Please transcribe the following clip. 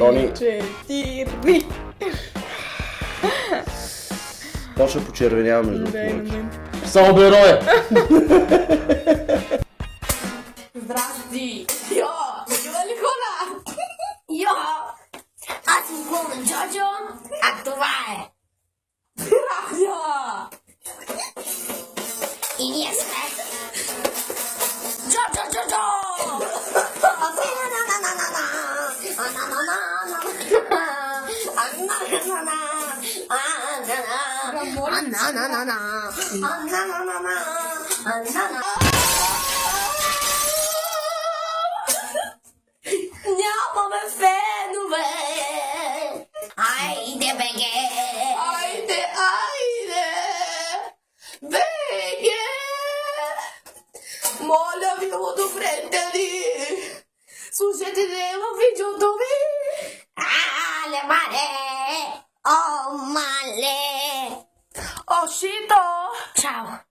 Тони. 4. Почва почервенява между Дай на другото. мен. Само берое! Здрасти! Йо! Има ли хора? Йо! Аз съм клоун Джоджо, а това е Радио! И ние сме Джоджо Джоджо! Нямаме фенове! Айде, беге! Айде, айде! Беге! Моля ви, одобрете ни! Слушайте не във видеото ми! Але, мале! О, мале! О, шито! Чао!